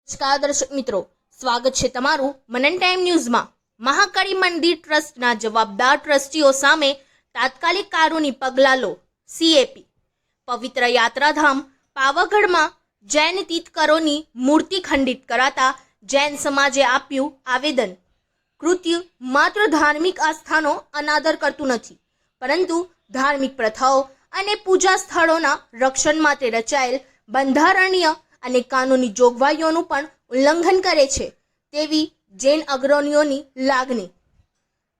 નમસ્કાર દર્શક મિત્રો, સ્વાગત છે તમારું મનન ટાઈમ ન્યૂઝમાં। મહાકાળી મંદિર ટ્રસ્ટના જવાબદાર ટ્રસ્ટીઓ સામે તાત્કાલિક કાનૂની પગલાં લો, સીએપી। પવિત્ર યાત્રાધામ પાવાગઢમાં જૈન તીર્થંકરોની મૂર્તિ ખંડિત કરાતા જૈન સમાજે આપ્યું આવેદન। કૃત્ય માત્ર ધાર્મિક આસ્થાનો અનાદર કરતું નથી, પરંતુ ધાર્મિક પ્રથાઓ અને પૂજા સ્થળોના રક્ષણ માટે રચાયેલ બંધારણીય અને કાનૂની જોગવાઈઓનું પણ ઉલ્લંઘન કરે છે તેવી જૈન અગ્રણીઓની લાગણી।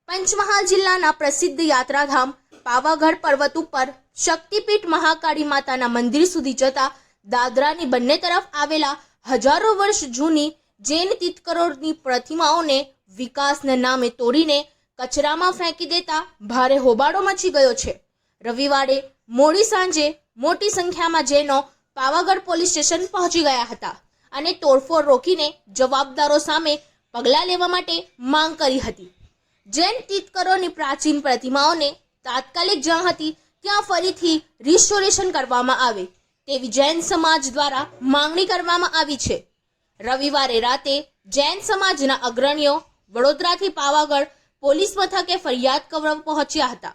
પંચમહાલ જિલ્લાના પ્રસિદ્ધ યાત્રાધામ પાવાગઢ પર્વત ઉપર શક્તિપીઠ મહાકાળી માતાના મંદિર સુધી જતા દાદરાની બંને તરફ આવેલા હજારો વર્ષ જૂની જૈન તીર્થંકરોની પ્રતિમાઓને વિકાસના નામે તોડીને કચરામાં ફેંકી દેતા ભારે હોબાળો મચી ગયો છે। રવિવારે મોડી સાંજે મોટી સંખ્યામાં જૈનો પાવાગઢ પોલીસ સ્ટેશન પહોંચી ગયા હતા અને તોડફોડ રોકીને જવાબદારો સામે પગલાં લેવા માટે માંગ કરી હતી। જૈન તીર્થંકરોની પ્રાચીન પ્રતિમાઓને તાત્કાલિક જ્યાં હતી ત્યાં ફરીથી રિસ્ટોરેશન કરવામાં આવે તેવી જૈન સમાજ દ્વારા માંગણી કરવામાં આવી છે। રવિવારે રાતે જૈન સમાજના અગ્રણીઓ વડોદરાથી પાવાગઢ પોલીસ મથકે ફરિયાદ કરવા પહોંચ્યા હતા,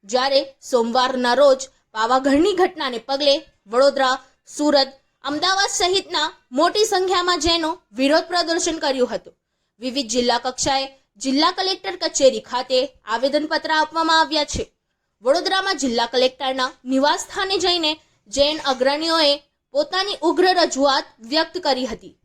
જ્યારે સોમવારના રોજ પાવાગઢની ઘટનાને પગલે વડોદરા, સુરત, અમદાવાદ સહિતના મોટી સંખ્યામાં જૈનો વિરોધ પ્રદર્શન કર્યું હતું। વિવિધ જિલ્લા કક્ષાએ જિલ્લા કલેક્ટર કચેરી ખાતે આવેદનપત્ર આપવામાં આવ્યા છે। વડોદરામાં જિલ્લા કલેક્ટરના નિવાસ સ્થાને જઈને જૈન અગ્રણીઓએ પોતાની ઉગ્ર રજૂઆત વ્યક્ત કરી હતી।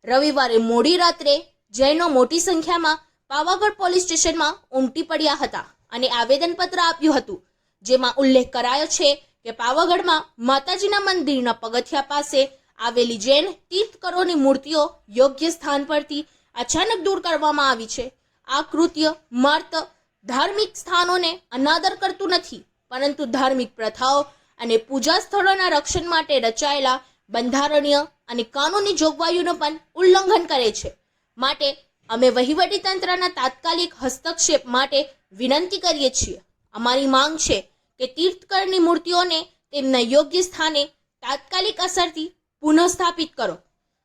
રવિવારે મોડી રાત્રે જૈનો મોટી સંખ્યામાં પાવાગઢ પોલીસ સ્ટેશનમાં ઉમટી પડ્યા હતા અને આવેદનપત્ર આપ્યું હતું, જેમાં ઉલ્લેખ કરાયો છે કે પાવાગઢમાં માતાજીના મંદિરના પગથિયા પાસે આવેલી જૈન તીર્થંકરોની મૂર્તિઓ યોગ્ય સ્થાન પરથી અચાનક દૂર કરવામાં આવી છે। આ કૃત્ય માત્ર ધાર્મિક સ્થાનોને અનાદર કરતું નથી, પરંતુ ધાર્મિક પ્રથાઓ અને પૂજા સ્થળોના રક્ષણ માટે રચાયેલા બંધારણીય અને કાનૂની જોગવાઈઓનું પણ ઉલ્લંઘન કરે છે। માટે અમે વહીવટીતંત્રના તાત્કાલિક હસ્તક્ષેપ માટે વિનંતી કરીએ છીએ। અમારી માંગ છે કે તીર્થંકરની મૂર્તિઓને તેમના યોગ્ય સ્થાને તાત્કાલિક અસરથી પુનઃસ્થાપિત કરો।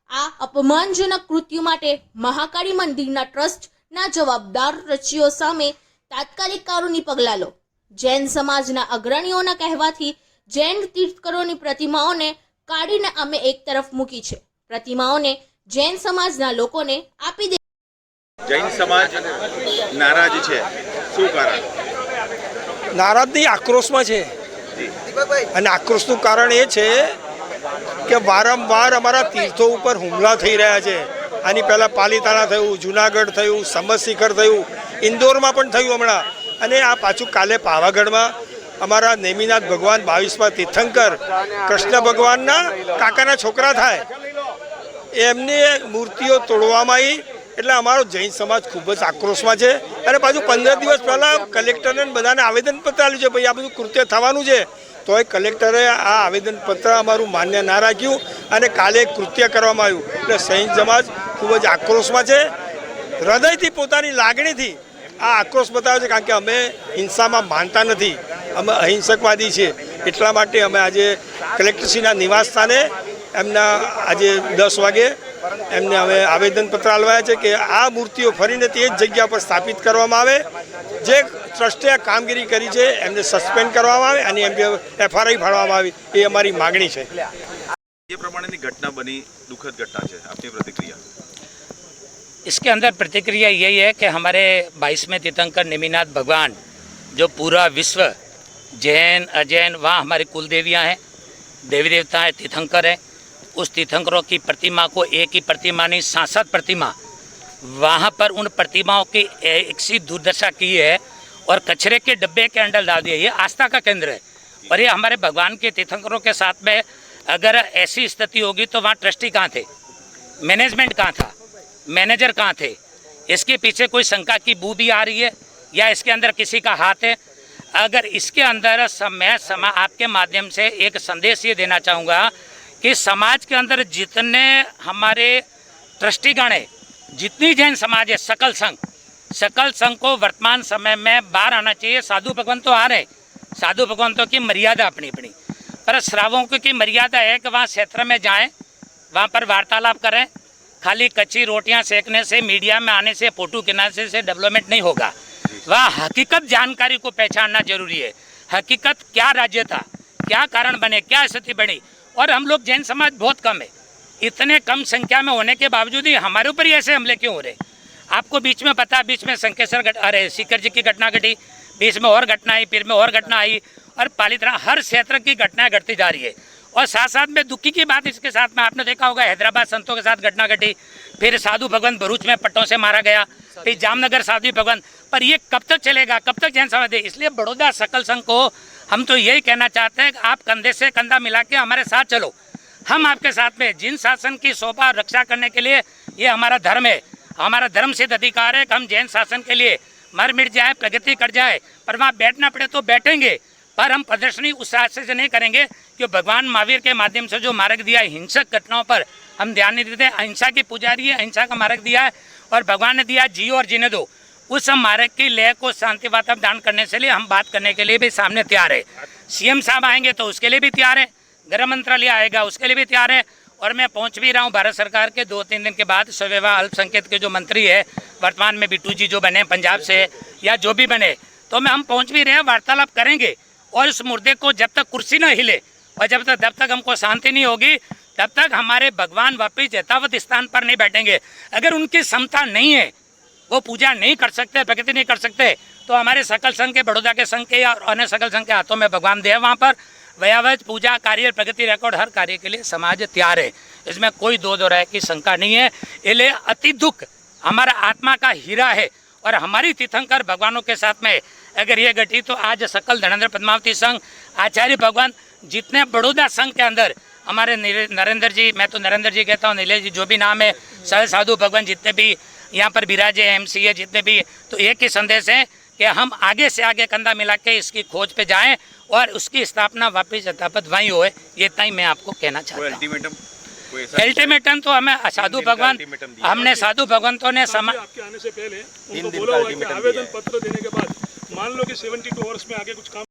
આ અપમાનજનક કૃત્ય માટે મહાકાળી મંદિરના ટ્રસ્ટના જવાબદાર ટ્રસ્ટીઓ સામે તાત્કાલિક કાનૂની પગલાં લો। જૈન સમાજના અગ્રણીઓના કહેવાથી જૈન તીર્થંકરોની પ્રતિમાઓને કાઢીને અમે એક તરફ મૂકી છે। પ્રતિમાઓને જૈન સમાજના લોકોને આપી દે। જૈન સમાજ નારાજ છે, શું કારણ? નારાજની આક્રોશમાં છે અને આક્રોશનું કારણ એ છે કે વારંવાર અમારા તીર્થો ઉપર હુમલા થઈ રહ્યા છે। આની પહેલાં પાલીતાણા થયું, જુનાગઢ થયું, સમસ્તીખર થયું, ઇન્દોરમાં પણ થયું હમણાં, અને આ પાછું કાલે પાવાગઢમાં અમારા નેમિનાથ ભગવાન 22મા તીર્થંકર કૃષ્ણ ભગવાનના કાકાના છોકરા થાય એમની મૂર્તિઓ તોડવામાં આવી, એટલે અમારો જૈન સમાજ ખૂબ જ આક્રોશમાં છે। અને પાછું 15 દિવસ પહેલાં કલેક્ટરને બધાને આવેદનપત્ર આપ્યું છે, ભાઈ આ બધું કૃત્ય થવાનું છે, તોય કલેક્ટરે આ આવેદનપત્ર અમારું માન્ય ના રાખ્યું અને કાલે કૃત્ય કરવામાં આવ્યું। એટલે જૈન સમાજ ખૂબ જ આક્રોશમાં છે, હૃદયથી પોતાની લાગણીથી આ આક્રોશ બતાવે છે, કારણ કે અમે હિંસામાં માનતા નથી, અમે અહિંસકવાદી છીએ। એટલા માટે અમે આજે કલેક્ટરશ્રીના નિવાસ સ્થાને એમના આજે 10 વાગે એમને અમે આવેદનપત્ર આલવાયા છે કે આ મૂર્તિઓ ફરીને તે જ જગ્યા પર સ્થાપિત કરવામાં આવે, જે ટ્રસ્ટે કામગીરી કરી છે એમને સસ્પેન્ડ કરવામાં આવે અને એમને એફઆરઆઈ ફાળવામાં આવે, એ અમારી માગણી છે। ये प्रमाण की घटना बनी, दुखद घटना है, आपकी प्रतिक्रिया? इसके अंदर प्रतिक्रिया यही है कि हमारे 22वें तीर्थंकर नेमिनाथ भगवान, जो पूरा विश्व जैन अजैन वहाँ हमारी कुल देवियाँ हैं, देवी देवता हैं, तीर्थंकर हैं, उस तीर्थंकरों की प्रतिमा को एक ही प्रतिमा नहीं 67 प्रतिमा वहाँ पर उन प्रतिमाओं की एक सी दुर्दशा की है और कचरे के डब्बे के अंदर डाल दिया। ये आस्था का केंद्र है और ये हमारे भगवान के तीर्थंकरों के साथ में अगर ऐसी स्थिति होगी तो वहाँ ट्रस्टी कहाँ थे, मैनेजमेंट कहाँ था, मैनेजर कहाँ थे? इसके पीछे कोई शंका की बू भी आ रही है या इसके अंदर किसी का हाथ है? अगर इसके अंदर मैं आपके माध्यम से एक संदेश ये देना चाहूँगा कि समाज के अंदर जितने हमारे ट्रस्टीगण है, जितनी जैन समाज है, सकल संघ को वर्तमान समय में बाहर आना चाहिए। साधु भगवंतों आ रहे, साधु भगवंतों की मर्यादा अपनी अपनी, पर श्रावकों की मर्यादा है कि वहाँ क्षेत्र में जाएं, वहाँ पर वार्तालाप करें, खाली कच्ची रोटियां सेकने से, मीडिया में आने से, फोटो खिंचाने से डेवलपमेंट नहीं होगा। वह हकीकत जानकारी को पहचानना जरूरी है। हकीकत क्या राज्य था, क्या कारण बने, क्या स्थिति बनी। और हम लोग जैन समाज बहुत कम है, इतने कम संख्या में होने के बावजूद ही हमारे ऊपर ही ऐसे हमले क्यों हो रहे? आपको बीच में पता, बीच में संकेश्वर अरे सीकर जी की घटना घटी, बीच में और घटना आई, फिर में और घटना आई, और पालिताना हर क्षेत्र की घटनाएं घटती जा रही है। और साथ साथ में दुखी की बात इसके साथ में आपने देखा होगा, हैदराबाद संतों के साथ घटना घटी, फिर साधु भगवंत भरूच में पट्टों से मारा गया, फिर जामनगर साधु भगवंत। पर ये कब तक चलेगा, कब तक जैन समाज? इसलिए बड़ौदा सकल संघ को हम तो यही कहना चाहते हैं कि आप कंधे से कंधा मिला के हमारे साथ चलो, हम आपके साथ में। जिन शासन की शोभा रक्षा करने के लिए ये हमारा धर्म है, हमारा धर्म सिद्ध अधिकार है कि हम जैन शासन के लिए मर मिट जाए, प्रगति कर जाए, पर वहाँ बैठना पड़े तो बैठेंगे, पर हम प्रदर्शनी उस रास्ते से नहीं करेंगे कि भगवान महावीर के माध्यम से जो मार्ग दिया है, हिंसक घटनाओं पर हम ध्यान नहीं देते। अहिंसा की पुजारी है, अहिंसा का मार्ग दिया है, और भगवान ने दिया जियो और जीने दो। उस मार्ग की लय को शांति वातावरण करने से लिए हम बात करने के लिए भी सामने तैयार है। सीएम साहब आएंगे तो उसके लिए भी तैयार है, गृह मंत्रालय आएगा उसके लिए भी तैयार है। और मैं पहुंच भी रहा हूं भारत सरकार के 2-3 दिन के बाद। स्वविवाह अल्पसंख्यक के जो मंत्री है वर्तमान में, बिट्टू जी जो बने पंजाब से या जो भी बने, तो मैं हम पहुंच भी रहे हैं, वार्तालाप करेंगे। और इस मुद्दे को जब तक कुर्सी न हिले और जब तक हमको शांति नहीं होगी, तब तक हमारे भगवान वापिस यथावत स्थान पर नहीं बैठेंगे। अगर उनकी क्षमता नहीं है, वो पूजा नहीं कर सकते, प्रगति नहीं कर सकते, तो हमारे सकल संघ के, बड़ौदा के संघ के या अन्य सकल संघ के हाथों में भगवान दे वहाँ पर वयावत पूजा कार्य, प्रगति रिकॉर्ड, हर कार्य के लिए समाज तैयार है। इसमें कोई दो राय की शंका नहीं है। इसलिए अति दुख हमारा आत्मा का हीरा है, और हमारी तीर्थंकर भगवानों के साथ में अगर ये घटी तो आज सकल धनेन्द्र पद्मावती संघ, आचार्य भगवान, जितने बड़ौदा संघ के अंदर हमारे नरेंद्र जी, मैं तो नरेंद्र जी कहता हूँ, नीलेश जी जो भी नाम है, साधु भगवान जितने भी यहाँ पर विराजे, MC जितने भी, तो एक ही संदेश है कि हम आगे से आगे कंधा मिला के इसकी खोज पे जाएं और उसकी स्थापना वापस यथावत वहीं होए। ये इतना ही मैं आपको कहना चाहता हूँ। अल्टीमेटम तो हमें साधु भगवान, हमने साधु भगवंतों ने आपके आने से पहले उनको बोला हुआ है कि आवेदन पत्र देने के बाद मान लो कि 72 आवर्स में आगे कुछ काम